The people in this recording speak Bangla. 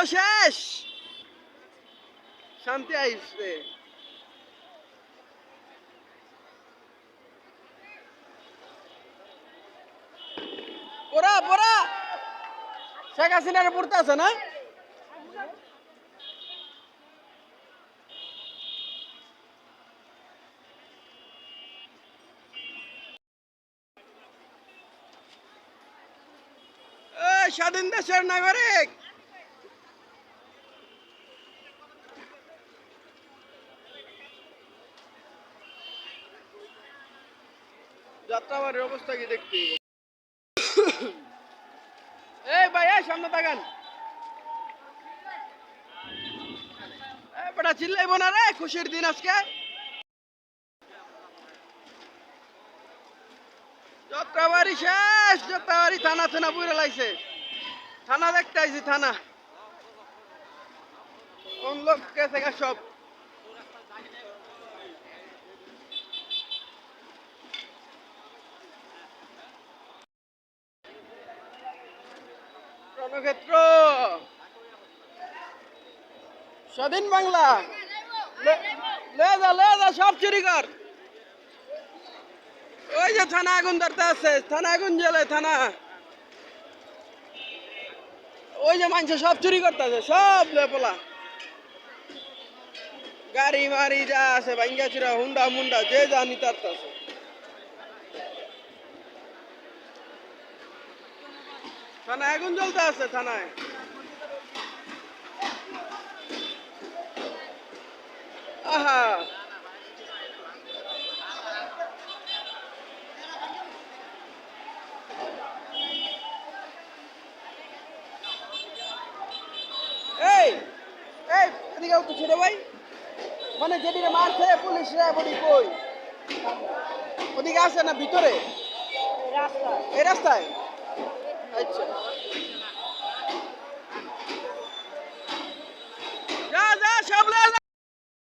শেষ শান্তি আইসে পোড়া পোড়া শেখ হাসিনার পড়তে আছে না স্বাধীন দেশের নাগরিক যাত্রাবাড়ির অবস্থা কি দেখতে এই ভাই সামনে তাকান বেটা চিল্লাইব না রে খুশির দিন আজকে যাত্রাবাড়ি শেষ যাত্রাবাড়ি থানা থানা পুরে লাগছে থানা দেখতে আইছি থানা কোন লোক গেছে গা সব রণক্ষেত্র স্বাধীন বাংলা লে যা সব চুরি কর ওই যে থানা আগুন ধরতে আছে থানা আগুন জ্বলে থানা ওই যে মানুষ সব চুরি করতে আছে সব লেপলা গাড়ি মারি যা আছে ভাঙ্গা চুরা হুন্ডা মুন্ডা যে যা নিতে আছে থানায় আগুন জ্বলতে আছে থানায় আহা এই এই এদিকে তো ছোট ভাই মানে যেদিকে মারছে পুলিশরা বলি কই ওদিকে আছে না ভিতরে এই রাস্তায় আচ্ছা যা যা সব